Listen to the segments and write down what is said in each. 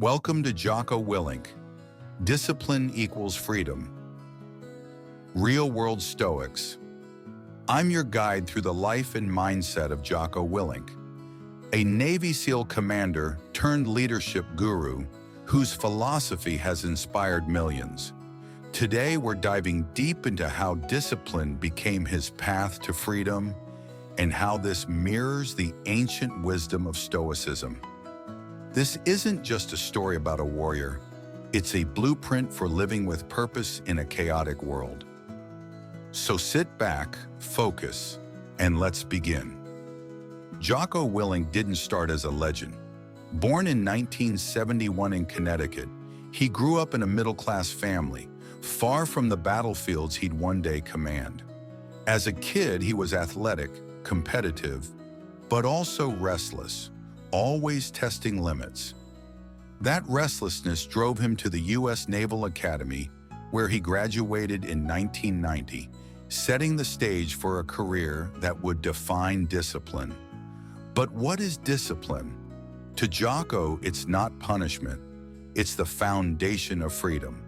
Welcome to Jocko Willink. Discipline equals freedom. Real-world Stoics. I'm your guide through the life and mindset of Jocko Willink, a Navy SEAL commander turned leadership guru whose philosophy has inspired millions. Today, we're diving deep into how discipline became his path to freedom and how this mirrors the ancient wisdom of Stoicism. This isn't just a story about a warrior. It's a blueprint for living with purpose in a chaotic world. So sit back, focus, and let's begin. Jocko Willink didn't start as a legend. Born in 1971 in Connecticut, he grew up in a middle-class family, far from the battlefields he'd one day command. As a kid, he was athletic, competitive, but also restless, always testing limits. That restlessness drove him to the U.S. Naval Academy, where he graduated in 1990, setting the stage for a career that would define discipline. But what is discipline? To Jocko, it's not punishment. It's the foundation of freedom.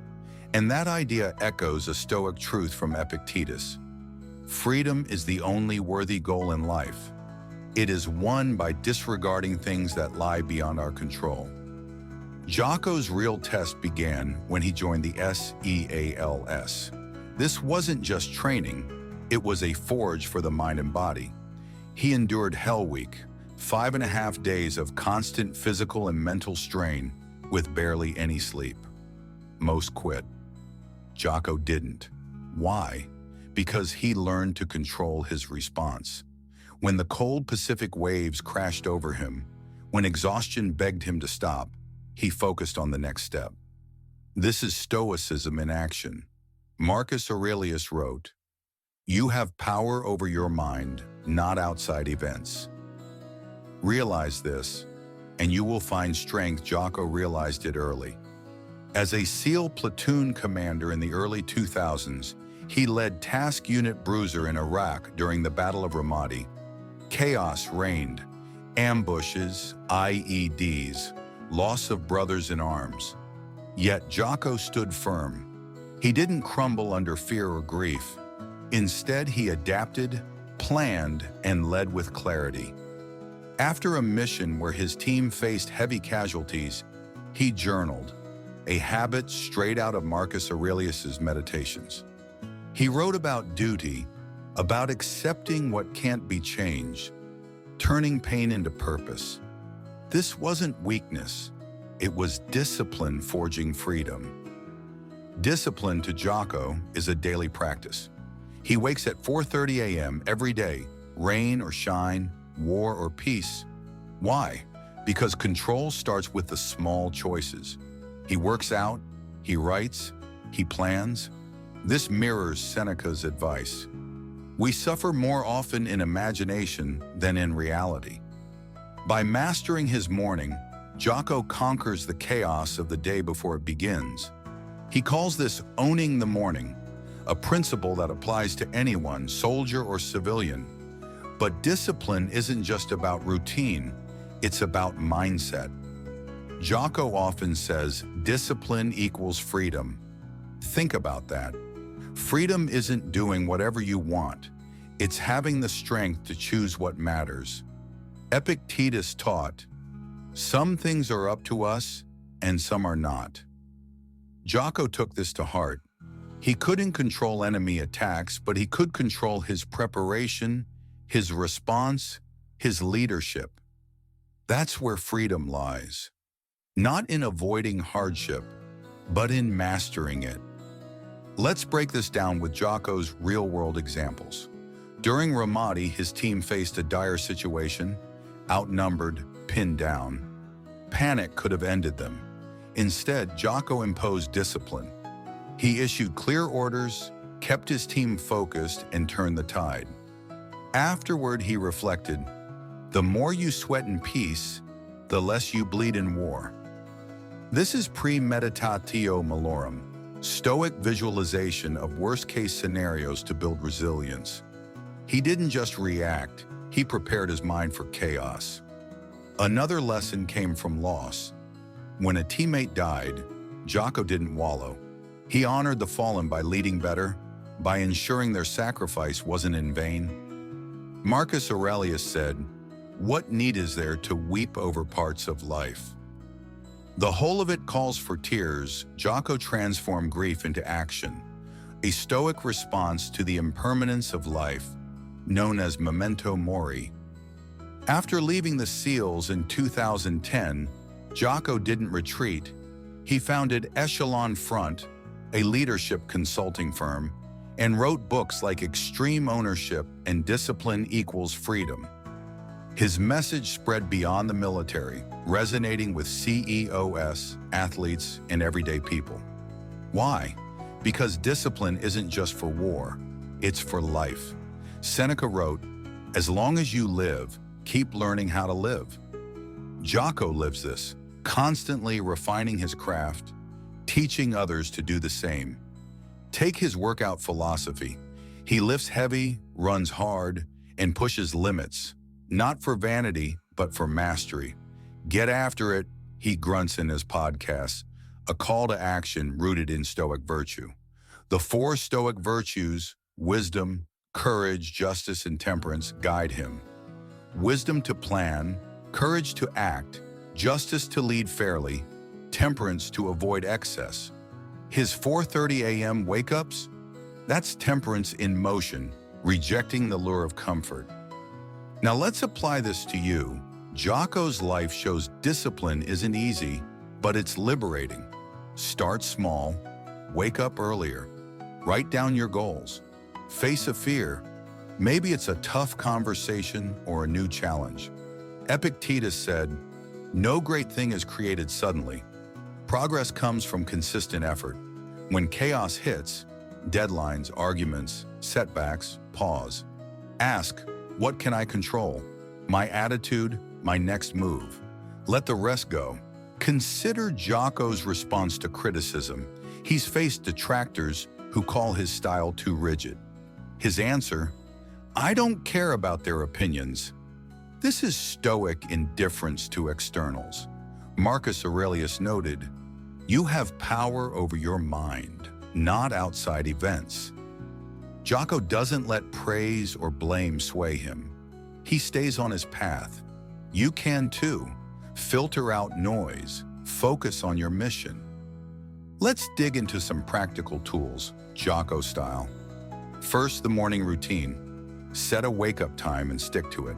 And that idea echoes a Stoic truth from Epictetus. Freedom is the only worthy goal in life. It is won by disregarding things that lie beyond our control. Jocko's real test began when he joined the SEALs. This wasn't just training, it was a forge for the mind and body. He endured Hell Week, 5.5 days of constant physical and mental strain with barely any sleep. Most quit. Jocko didn't. Why? Because he learned to control his response. When the cold Pacific waves crashed over him, when exhaustion begged him to stop, he focused on the next step. This is Stoicism in action. Marcus Aurelius wrote, "You have power over your mind, not outside events." Realize this, and you will find strength. Jocko realized it early. As a SEAL platoon commander in the early 2000s, he led Task Unit Bruiser in Iraq during the Battle of Ramadi. Chaos reigned. Ambushes, IEDs, loss of brothers in arms. Yet Jocko stood firm. He didn't crumble under fear or grief. Instead, he adapted, planned, and led with clarity. After a mission where his team faced heavy casualties, he journaled, a habit straight out of Marcus Aurelius's Meditations. He wrote about duty, about accepting what can't be changed, turning pain into purpose. This wasn't weakness, it was discipline forging freedom. Discipline to Jocko is a daily practice. He wakes at 4:30 a.m. every day, rain or shine, war or peace. Why? Because control starts with the small choices. He works out, he writes, he plans. This mirrors Seneca's advice. We suffer more often in imagination than in reality. By mastering his morning, Jocko conquers the chaos of the day before it begins. He calls this owning the morning, a principle that applies to anyone, soldier or civilian. But discipline isn't just about routine, it's about mindset. Jocko often says, discipline equals freedom. Think about that. Freedom isn't doing whatever you want. It's having the strength to choose what matters. Epictetus taught, some things are up to us and some are not. Jocko took this to heart. He couldn't control enemy attacks, but he could control his preparation, his response, his leadership. That's where freedom lies. Not in avoiding hardship, but in mastering it. Let's break this down with Jocko's real-world examples. During Ramadi, his team faced a dire situation, outnumbered, pinned down. Panic could have ended them. Instead, Jocko imposed discipline. He issued clear orders, kept his team focused, and turned the tide. Afterward, he reflected, the more you sweat in peace, the less you bleed in war. This is premeditatio malorum, Stoic visualization of worst-case scenarios to build resilience. He didn't just react, he prepared his mind for chaos. Another lesson came from loss. When a teammate died, Jocko didn't wallow. He honored the fallen by leading better, by ensuring their sacrifice wasn't in vain. Marcus Aurelius said, "What need is there to weep over parts of life?" The whole of it calls for tears. Jocko transformed grief into action, a Stoic response to the impermanence of life, known as memento mori. After leaving the SEALs in 2010, Jocko didn't retreat. He founded Echelon Front, a leadership consulting firm, and wrote books like Extreme Ownership and Discipline Equals Freedom. His message spread beyond the military, resonating with CEOs, athletes, and everyday people. Why? Because discipline isn't just for war, it's for life. Seneca wrote, "As long as you live, keep learning how to live." Jocko lives this, constantly refining his craft, teaching others to do the same. Take his workout philosophy. He lifts heavy, runs hard, and pushes limits, not for vanity, but for mastery. Get after it, he grunts in his podcasts, a call to action rooted in Stoic virtue. The 4 Stoic virtues, wisdom, courage, justice, and temperance, guide him. Wisdom to plan, courage to act, justice to lead fairly, temperance to avoid excess. His 4:30 a.m. wake-ups? That's temperance in motion, rejecting the lure of comfort. Now let's apply this to you. Jocko's life shows discipline isn't easy, but it's liberating. Start small, wake up earlier, write down your goals, face a fear. Maybe it's a tough conversation or a new challenge. Epictetus said, "No great thing is created suddenly. Progress comes from consistent effort. When chaos hits, deadlines, arguments, setbacks, pause. Ask, what can I control? My attitude, my next move. Let the rest go." Consider Jocko's response to criticism. He's faced detractors who call his style too rigid. His answer, "I don't care about their opinions." This is Stoic indifference to externals. Marcus Aurelius noted, "You have power over your mind, not outside events." Jocko doesn't let praise or blame sway him. He stays on his path. You can too. Filter out noise. Focus on your mission. Let's dig into some practical tools, Jocko style. First, the morning routine. Set a wake-up time and stick to it.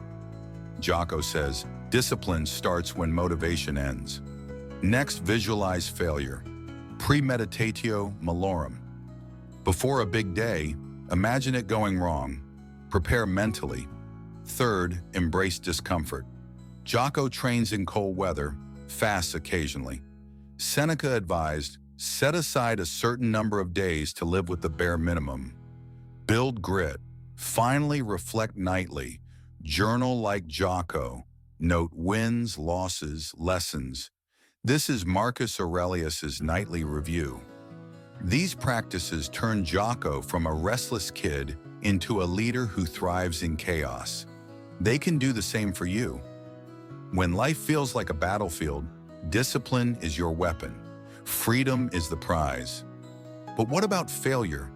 Jocko says, discipline starts when motivation ends. Next, visualize failure. Premeditatio, malorum. Before a big day, imagine it going wrong. Prepare mentally. Third, embrace discomfort. Jocko trains in cold weather, fasts occasionally. Seneca advised, set aside a certain number of days to live with the bare minimum. Build grit. Finally, reflect nightly. Journal like Jocko. Note wins, losses, lessons. This is Marcus Aurelius's nightly review. These practices turn Jocko from a restless kid into a leader who thrives in chaos. They can do the same for you. When life feels like a battlefield, discipline is your weapon. Freedom is the prize. But what about failure?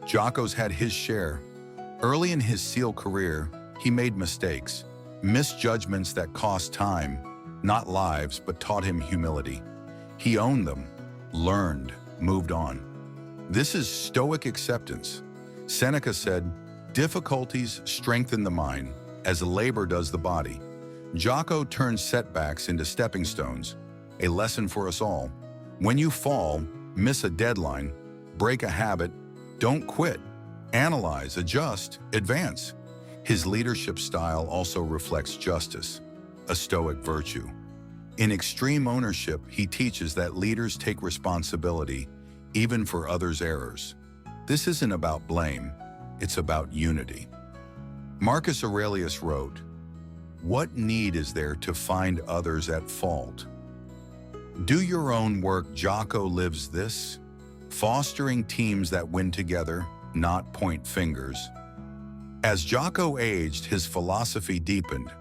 Jocko's had his share. Early in his SEAL career, he made mistakes, misjudgments that cost time, not lives, but taught him humility. He owned them, learned, moved on. This is Stoic acceptance. Seneca said, difficulties strengthen the mind, as labor does the body. Jocko turns setbacks into stepping stones, a lesson for us all. When you fall, miss a deadline, break a habit, don't quit. Analyze, adjust, advance. His leadership style also reflects justice, a Stoic virtue. In Extreme Ownership, he teaches that leaders take responsibility, even for others' errors. This isn't about blame, it's about unity. Marcus Aurelius wrote, "What need is there to find others at fault? Do your own work." Jocko lives this, fostering teams that win together, not point fingers. As Jocko aged, his philosophy deepened.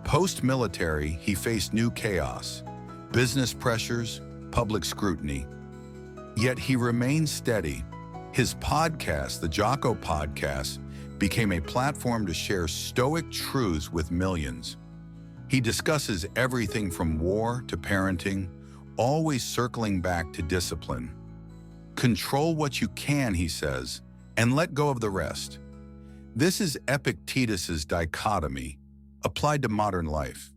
Post-military, he faced new chaos, business pressures, public scrutiny. Yet he remained steady. His podcast, the Jocko Podcast, became a platform to share Stoic truths with millions. He discusses everything from war to parenting, always circling back to discipline. Control what you can, he says, and let go of the rest. This is Epictetus's dichotomy, applied to modern life.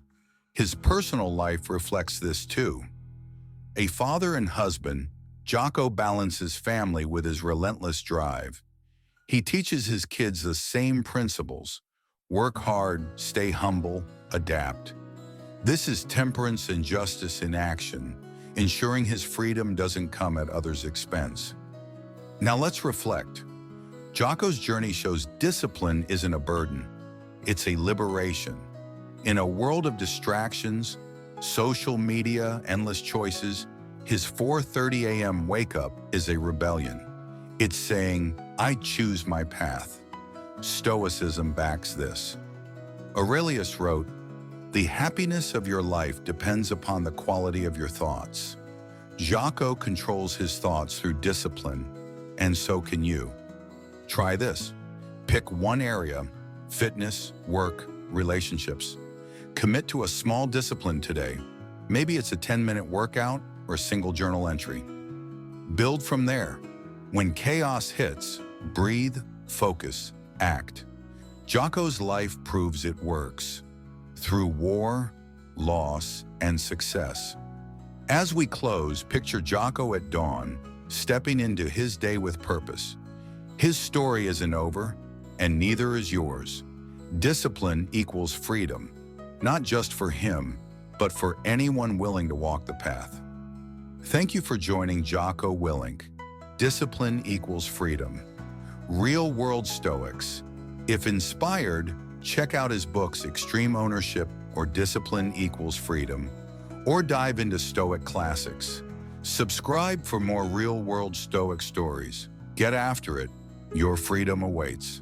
His personal life reflects this too. A father and husband, Jocko balances family with his relentless drive. He teaches his kids the same principles: work hard, stay humble, adapt. This is temperance and justice in action, ensuring his freedom doesn't come at others' expense. Now let's reflect. Jocko's journey shows discipline isn't a burden, it's a liberation. In a world of distractions, social media, endless choices, his 4:30 a.m. wake-up is a rebellion. It's saying, I choose my path. Stoicism backs this. Aurelius wrote, "The happiness of your life depends upon the quality of your thoughts." Jocko controls his thoughts through discipline, and so can you. Try this. Pick one area: fitness, work, relationships. Commit to a small discipline today. Maybe it's a 10-minute workout or a single journal entry. Build from there. When chaos hits, breathe, focus, act. Jocko's life proves it works, through war, loss, and success. As we close, picture Jocko at dawn, stepping into his day with purpose. His story isn't over, and neither is yours. Discipline equals freedom, not just for him, but for anyone willing to walk the path. Thank you for joining Jocko Willink. Discipline equals freedom. Real-world Stoics. If inspired, check out his books Extreme Ownership or Discipline Equals Freedom, or dive into Stoic classics. Subscribe for more real-world Stoic stories. Get after it. Your freedom awaits.